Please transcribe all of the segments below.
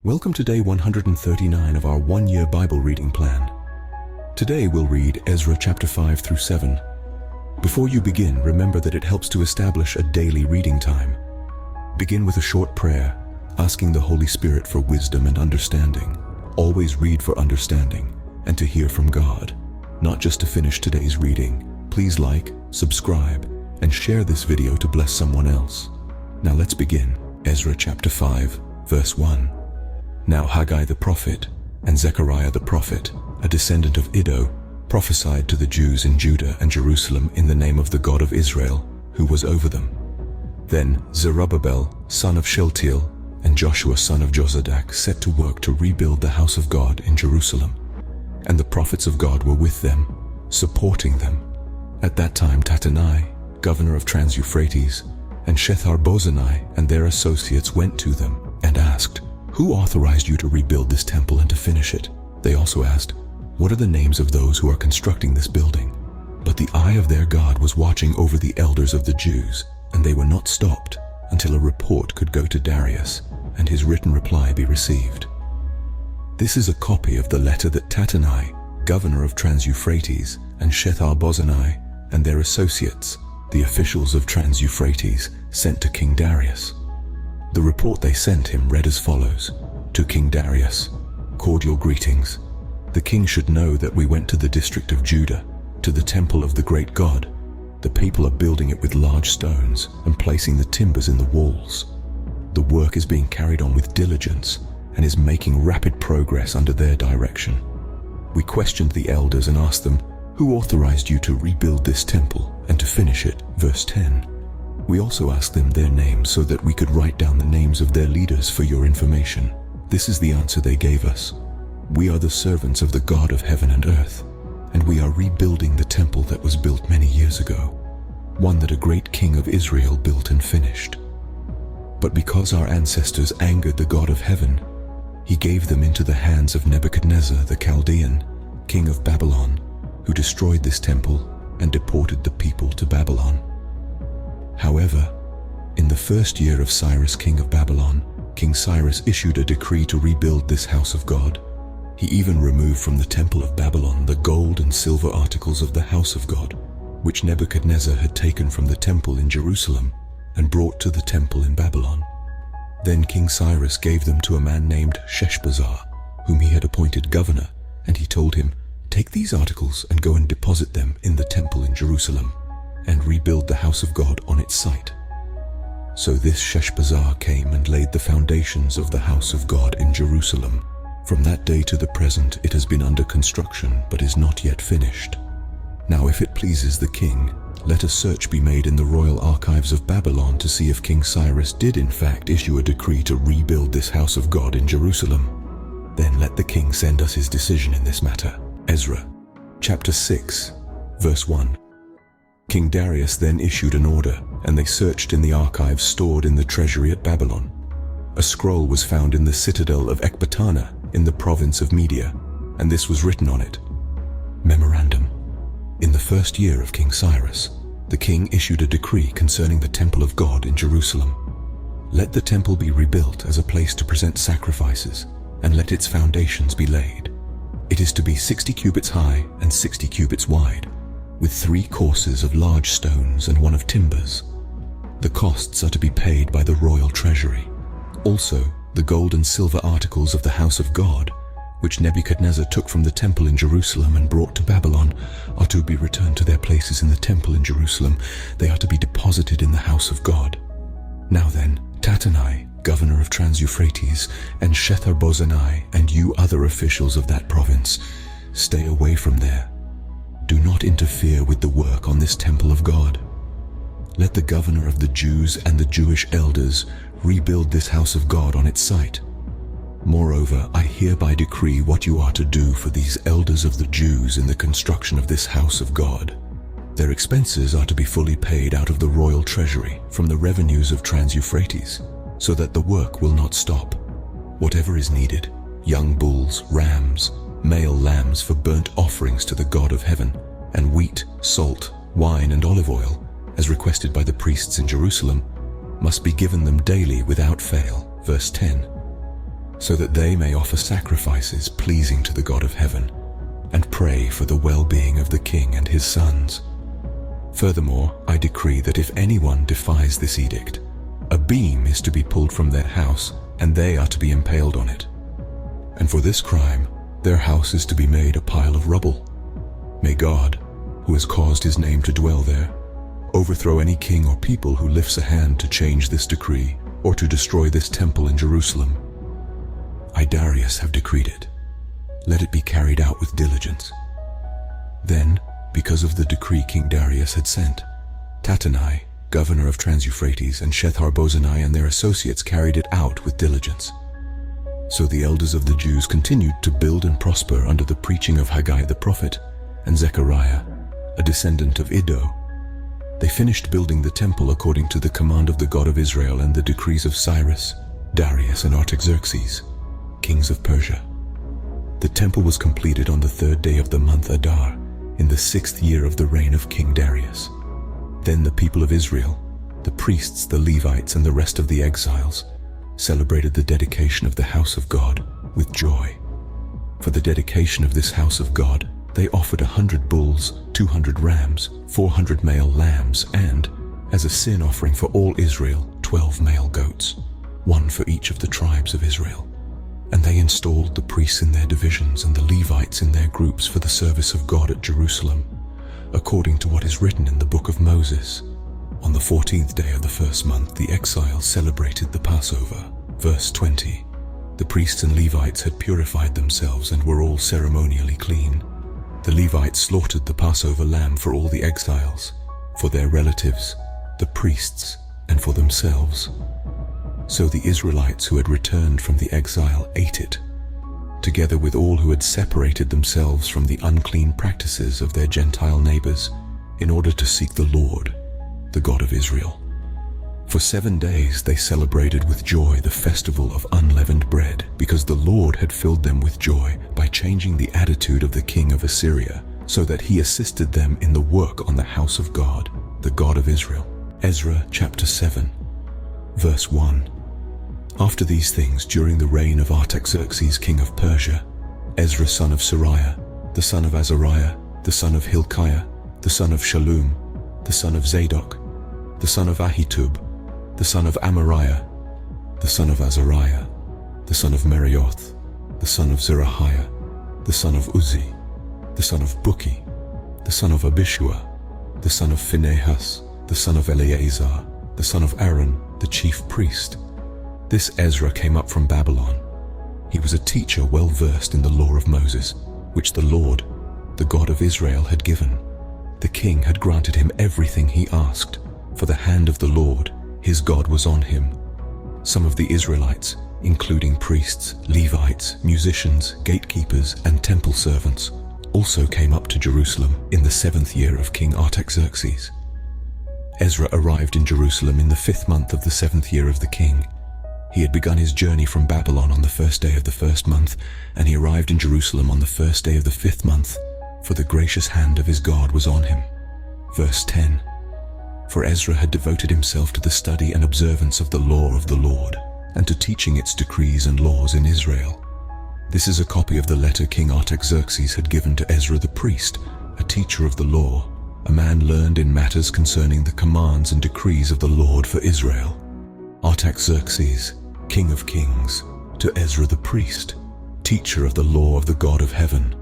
Welcome to day 139 of our one-year Bible reading plan. Today we'll read Ezra chapter 5 through 7. Before you begin, remember that it helps to establish a daily reading time. Begin with a short prayer, asking the Holy Spirit for wisdom and understanding. Always read for understanding and to hear from God, not just to finish today's reading. Please like, subscribe, and share this video to bless someone else. Now let's begin. Ezra chapter 5, verse 1. Now Haggai the prophet and Zechariah the prophet, a descendant of Iddo, prophesied to the Jews in Judah and Jerusalem in the name of the God of Israel, who was over them. Then Zerubbabel, son of Shealtiel, and Joshua son of Jozadak set to work to rebuild the house of God in Jerusalem. And the prophets of God were with them, supporting them. At that time Tattenai, governor of Trans-Euphrates, and Shethar-Bozenai and their associates went to them and asked, "Who authorized you to rebuild this temple and to finish it?" They also asked, "What are the names of those who are constructing this building?" But the eye of their God was watching over the elders of the Jews, and they were not stopped until a report could go to Darius and his written reply be received. This is a copy of the letter that Tattenai, governor of Trans-Euphrates, and Shethar-Bozenai and their associates, the officials of Trans-Euphrates, sent to King Darius. The report they sent him read as follows: To King Darius, cordial greetings. The king should know that we went to the district of Judah, to the temple of the great God. The people are building it with large stones and placing the timbers in the walls. The work is being carried on with diligence and is making rapid progress under their direction. We questioned the elders and asked them, "Who authorized you to rebuild this temple and to finish it?" Verse 10. We also asked them their names so that we could write down the names of their leaders for your information. This is the answer they gave us. We are the servants of the God of heaven and earth, and we are rebuilding the temple that was built many years ago, one that a great king of Israel built and finished. But because our ancestors angered the God of heaven, he gave them into the hands of Nebuchadnezzar the Chaldean, king of Babylon, who destroyed this temple and deported the people to Babylon. However, in the first year of Cyrus, king of Babylon, King Cyrus issued a decree to rebuild this house of God. He even removed from the temple of Babylon the gold and silver articles of the house of God, which Nebuchadnezzar had taken from the temple in Jerusalem and brought to the temple in Babylon. Then King Cyrus gave them to a man named Sheshbazzar, whom he had appointed governor, and he told him, "Take these articles and go and deposit them in the temple in Jerusalem, and rebuild the house of God on its site." So this Sheshbazzar came and laid the foundations of the house of God in Jerusalem. From that day to the present it has been under construction, but is not yet finished. Now if it pleases the king, let a search be made in the royal archives of Babylon to see if King Cyrus did in fact issue a decree to rebuild this house of God in Jerusalem. Then let the king send us his decision in this matter. Ezra chapter 6, verse 1. King Darius then issued an order, and they searched in the archives stored in the treasury at Babylon. A scroll was found in the citadel of Ecbatana in the province of Media, and this was written on it: Memorandum. In the first year of King Cyrus, the king issued a decree concerning the temple of God in Jerusalem. Let the temple be rebuilt as a place to present sacrifices, and let its foundations be laid. It is to be 60 cubits high and 60 cubits wide, with 3 courses of large stones and 1 of timbers. The costs are to be paid by the royal treasury. Also, the gold and silver articles of the house of God, which Nebuchadnezzar took from the temple in Jerusalem and brought to Babylon, are to be returned to their places in the temple in Jerusalem. They are to be deposited in the house of God. Now then, Tattenai, governor of Trans-Euphrates, and Shethar-Bozenai, and you other officials of that province, stay away from there. Do not interfere with the work on this temple of God. Let the governor of the Jews and the Jewish elders rebuild this house of God on its site. Moreover, I hereby decree what you are to do for these elders of the Jews in the construction of this house of God. Their expenses are to be fully paid out of the royal treasury from the revenues of Trans-Euphrates, so that the work will not stop. Whatever is needed, young bulls, rams, male lambs for burnt offerings to the God of heaven, and wheat, salt, wine, and olive oil, as requested by the priests in Jerusalem, must be given them daily without fail. Verse 10. so that they may offer sacrifices pleasing to the God of heaven, and pray for the well-being of the king and his sons. Furthermore, I decree that if anyone defies this edict, a beam is to be pulled from their house, and they are to be impaled on it. And for this crime, their house is to be made a pile of rubble. May God, who has caused his name to dwell there, overthrow any king or people who lifts a hand to change this decree or to destroy this temple in Jerusalem. I, Darius, have decreed it. Let it be carried out with diligence. Then, because of the decree King Darius had sent, Tattenai, governor of Trans-Euphrates, and Shethar-Bozenai and their associates carried it out with diligence. So the elders of the Jews continued to build and prosper under the preaching of Haggai the prophet and Zechariah, a descendant of Iddo. They finished building the temple according to the command of the God of Israel and the decrees of Cyrus, Darius, and Artaxerxes, kings of Persia. The temple was completed on the 3rd day of the month Adar, in the 6th year of the reign of King Darius. Then the people of Israel, the priests, the Levites, and the rest of the exiles, celebrated the dedication of the house of God with joy. For the dedication of this house of God, they offered 100 bulls, 200 rams, 400 male lambs, and, as a sin offering for all Israel, 12 male goats, one for each of the tribes of Israel. And they installed the priests in their divisions and the Levites in their groups for the service of God at Jerusalem, according to what is written in the book of Moses. On the 14th day of the first month, the exiles celebrated the Passover. Verse 20. The priests and Levites had purified themselves and were all ceremonially clean. The Levites slaughtered the Passover lamb for all the exiles, for their relatives, the priests, and for themselves. So the Israelites who had returned from the exile ate it, together with all who had separated themselves from the unclean practices of their Gentile neighbors, in order to seek the Lord, the God of Israel. For 7 days they celebrated with joy the festival of unleavened bread, because the Lord had filled them with joy by changing the attitude of the king of Assyria, so that he assisted them in the work on the house of God, the God of Israel. Ezra chapter 7, verse 1. After these things, during the reign of Artaxerxes, king of Persia, Ezra son of Sariah, the son of Azariah, the son of Hilkiah, the son of Shallum, the son of Zadok, the son of Ahitub, the son of Amariah, the son of Azariah, the son of Merioth, the son of Zerahiah, the son of Uzzi, the son of Bukki, the son of Abishua, the son of Phinehas, the son of Eleazar, the son of Aaron, the chief priest. This Ezra came up from Babylon. He was a teacher well versed in the law of Moses, which the Lord, the God of Israel, had given. The king had granted him everything he asked, for the hand of the Lord, his God, was on him. Some of the Israelites, including priests, Levites, musicians, gatekeepers, and temple servants, also came up to Jerusalem in the 7th year of King Artaxerxes. Ezra arrived in Jerusalem in the 5th month of the 7th year of the king. He had begun his journey from Babylon on the 1st day of the 1st month, and he arrived in Jerusalem on the 1st day of the 5th month, for the gracious hand of his God was on him. Verse 10. For Ezra had devoted himself to the study and observance of the law of the Lord, and to teaching its decrees and laws in Israel. This is a copy of the letter King Artaxerxes had given to Ezra the priest, a teacher of the law, a man learned in matters concerning the commands and decrees of the Lord for Israel. Artaxerxes, King of Kings, to Ezra the priest, teacher of the law of the God of heaven.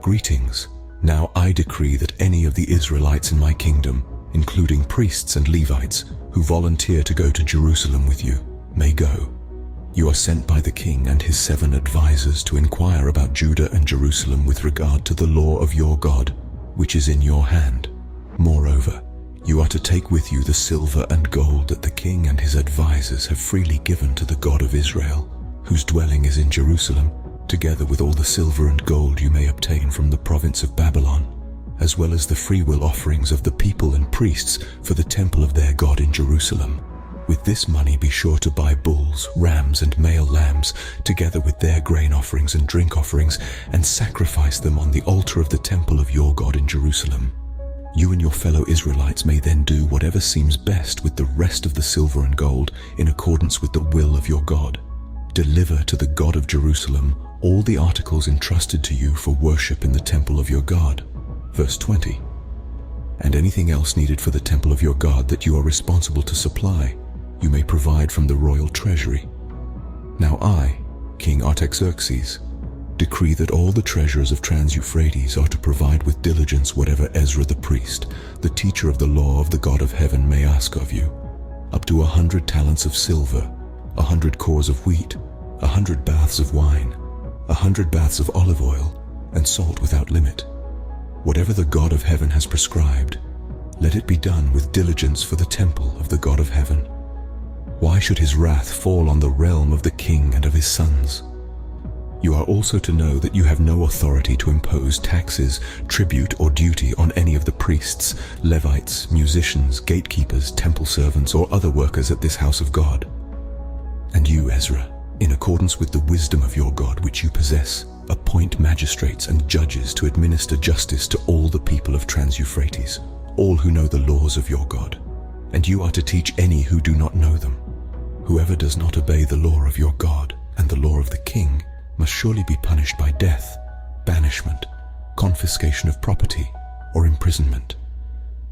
Greetings. Now I decree that any of the Israelites in my kingdom, including priests and Levites, who volunteer to go to Jerusalem with you, may go. You are sent by the king and his 7 advisors to inquire about Judah and Jerusalem with regard to the law of your God, which is in your hand. Moreover, you are to take with you the silver and gold that the king and his advisors have freely given to the God of Israel, whose dwelling is in Jerusalem, together with all the silver and gold you may obtain from the province of Babylon, as well as the freewill offerings of the people and priests for the temple of their God in Jerusalem. With this money be sure to buy bulls, rams, and male lambs, together with their grain offerings and drink offerings, and sacrifice them on the altar of the temple of your God in Jerusalem. You and your fellow Israelites may then do whatever seems best with the rest of the silver and gold in accordance with the will of your God. Deliver to the God of Jerusalem all the articles entrusted to you for worship in the temple of your God. Verse 20. And anything else needed for the temple of your God that you are responsible to supply, you may provide from the royal treasury. Now I, King Artaxerxes, decree that all the treasurers of Trans-Euphrates are to provide with diligence whatever Ezra the priest, the teacher of the law of the God of heaven, may ask of you, up to 100 talents of silver, 100 cores of wheat, 100 baths of wine, 100 baths of olive oil, and salt without limit. Whatever the God of heaven has prescribed, let it be done with diligence for the temple of the God of heaven. Why should his wrath fall on the realm of the king and of his sons? You are also to know that you have no authority to impose taxes, tribute, or duty on any of the priests, Levites, musicians, gatekeepers, temple servants, or other workers at this house of God. And you, Ezra, in accordance with the wisdom of your God which you possess, appoint magistrates and judges to administer justice to all the people of Trans-Euphrates, all who know the laws of your God. And you are to teach any who do not know them. Whoever does not obey the law of your God and the law of the king must surely be punished by death, banishment, confiscation of property, or imprisonment.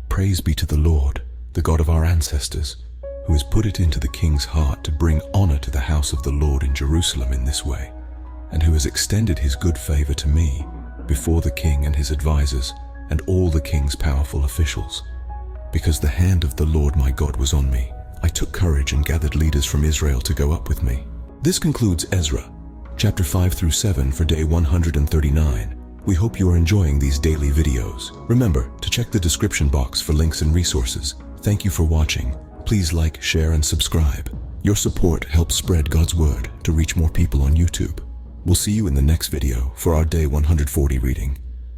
Praise be to the Lord, the God of our ancestors, who has put it into the king's heart to bring honor to the house of the Lord in Jerusalem in this way, and who has extended his good favor to me before the king and his advisors and all the king's powerful officials. Because the hand of the Lord my God was on me, I took courage and gathered leaders from Israel to go up with me. This concludes Ezra, chapter 5 through 7 for day 139. We hope you are enjoying these daily videos. Remember to check the description box for links and resources. Thank you for watching. Please like, share, and subscribe. Your support helps spread God's word to reach more people on YouTube. We'll see you in the next video for our day 140 reading.